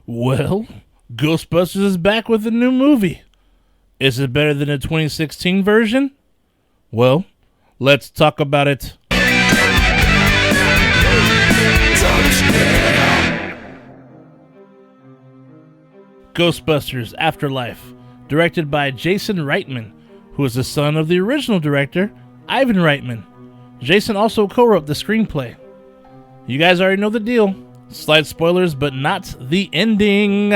Well, Ghostbusters is back with a new movie. Is it better than the 2016 version? Well, let's talk about it. Ghostbusters Afterlife, directed by Jason Reitman, who is the son of the original director, Ivan Reitman. Jason also co-wrote the screenplay. You guys already know the deal. Slight spoilers, but not the ending.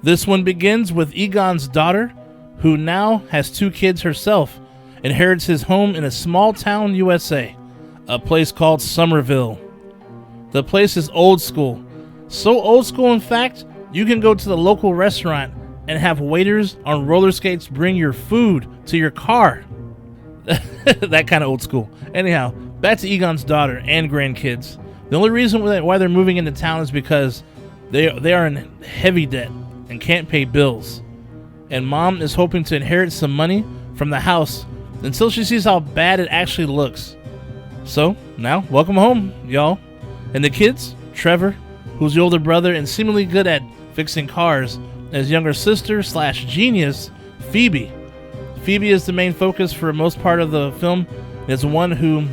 This one begins with Egon's daughter, who now has 2 kids herself, inherits his home in a small town USA, a place called Somerville. The place is old school. So old school, in fact, you can go to the local restaurant and have waiters on roller skates bring your food to your car. That kind of old school. Anyhow, back to Egon's daughter and grandkids. The only reason why they're moving into town is because they are in heavy debt and can't pay bills. And mom is hoping to inherit some money from the house until she sees how bad it actually looks. So, now, welcome home, y'all. And the kids, Trevor, who's the older brother and seemingly good at fixing cars, and his younger sister / genius, Phoebe. Phoebe is the main focus for most part of the film, and is the one who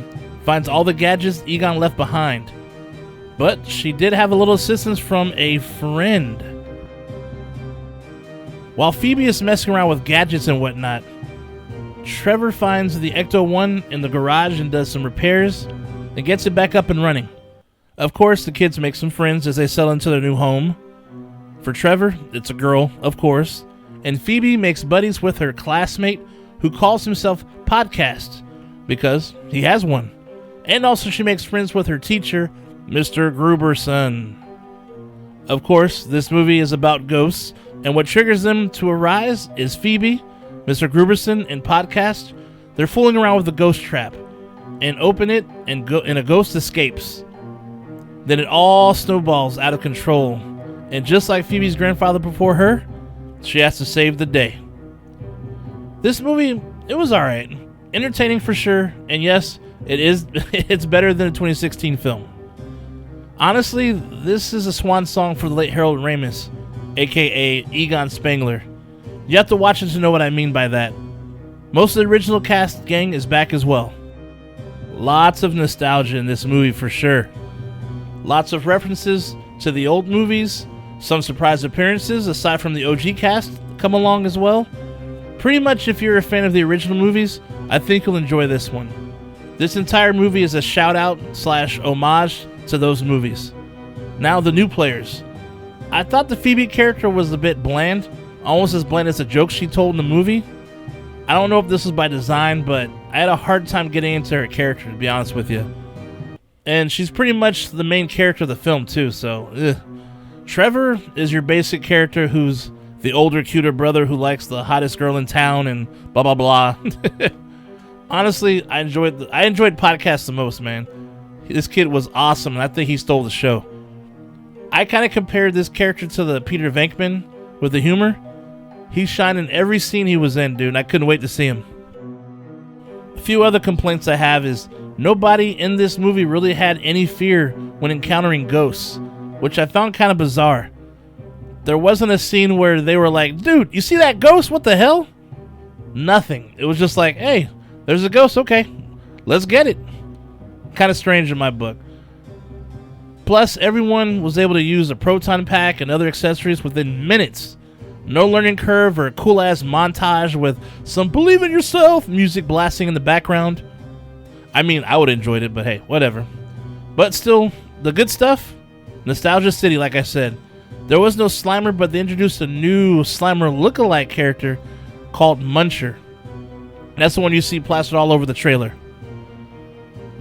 finds all the gadgets Egon left behind. But she did have a little assistance from a friend. While Phoebe is messing around with gadgets and whatnot, Trevor finds the Ecto-1 in the garage and does some repairs and gets it back up and running. Of course, the kids make some friends as they settle into their new home. For Trevor, it's a girl, of course, and Phoebe makes buddies with her classmate who calls himself Podcast because he has one. And also she makes friends with her teacher, Mr. Gruberson. Of course, this movie is about ghosts, and what triggers them to arise is Phoebe, Mr. Gruberson, and Podcast. They're fooling around with the ghost trap and open it, and a ghost escapes. Then it all snowballs out of control, and just like Phoebe's grandfather before her, she has to save the day. This movie, it was alright. Entertaining for sure, and yes, it's better than the 2016 film. Honestly, this is a swan song for the late Harold Ramis, aka Egon Spengler. You have to watch it to know what I mean by that. Most of the original cast gang is back as well. Lots of nostalgia in this movie for sure. Lots of references to the old movies, some surprise appearances aside from the OG cast come along as well. Pretty much if you're a fan of the original movies, I think you'll enjoy this one. This entire movie is a shout out / homage to those movies. Now the new players. I thought the Phoebe character was a bit bland, almost as bland as the jokes she told in the movie. I don't know if this was by design, but I had a hard time getting into her character, to be honest with you. And she's pretty much the main character of the film too, so Trevor is your basic character who's the older, cuter brother who likes the hottest girl in town and blah blah blah. Honestly, I enjoyed Podcast the most, man. This kid was awesome, and I think he stole the show. I kind of compared this character to the Peter Venkman with the humor. He shined in every scene he was in, dude, and I couldn't wait to see him. A few other complaints I have is nobody in this movie really had any fear when encountering ghosts, which I found kind of bizarre. There wasn't a scene where they were like, dude, you see that ghost? What the hell? Nothing. It was just like, hey, there's a ghost. Okay, let's get it. Kind of strange in my book. Plus, everyone was able to use a proton pack and other accessories within minutes. No learning curve or a cool-ass montage with some believe in yourself music blasting in the background. I mean, I would have enjoyed it, but hey, whatever. But still, the good stuff? Nostalgia City, like I said. There was no Slimer, but they introduced a new Slimer lookalike character called Muncher. That's the one you see plastered all over the trailer.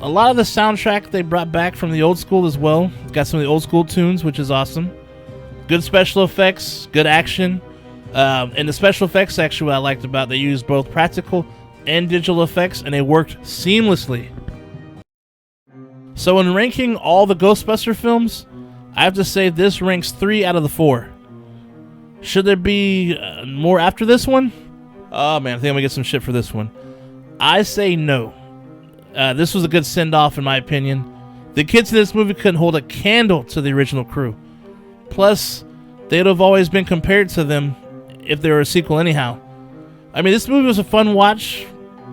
A lot of the soundtrack they brought back from the old school as well. Got some of the old school tunes, which is awesome. Good special effects, good action. And the special effects section, what I liked about, they used both practical and digital effects, and they worked seamlessly. So in ranking all the Ghostbuster films, I have to say this ranks 3 out of the 4. Should there be more after this one? Oh man, I think I'm gonna get some shit for this one. I say no. This was a good send-off in my opinion. The kids in this movie couldn't hold a candle to the original crew. Plus, they'd have always been compared to them if they were a sequel anyhow. I mean, this movie was a fun watch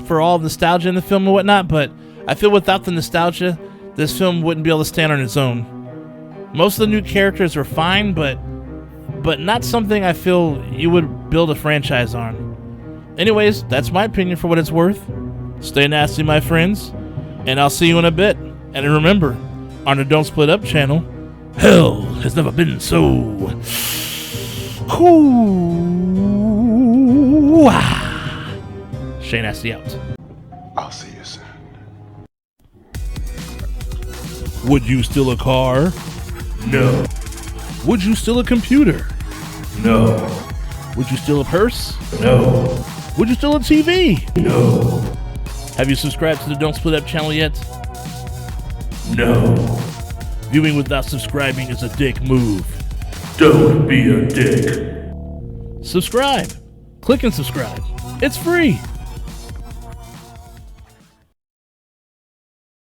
for all the nostalgia in the film and whatnot, but I feel without the nostalgia, this film wouldn't be able to stand on its own. Most of the new characters are fine, but not something I feel you would build a franchise on. Anyways, that's my opinion for what it's worth. Stay nasty, my friends, and I'll see you in a bit. And remember, on the Don't Split Up channel, hell has never been so cool. Stay nasty out. I'll see you soon. Would you steal a car? No. Would you steal a computer? No. Would you steal a purse? No. Would you steal a TV? No. Have you subscribed to the Don't Split Up channel yet? No. Viewing without subscribing is a dick move. Don't be a dick. Subscribe. Click and subscribe. It's free.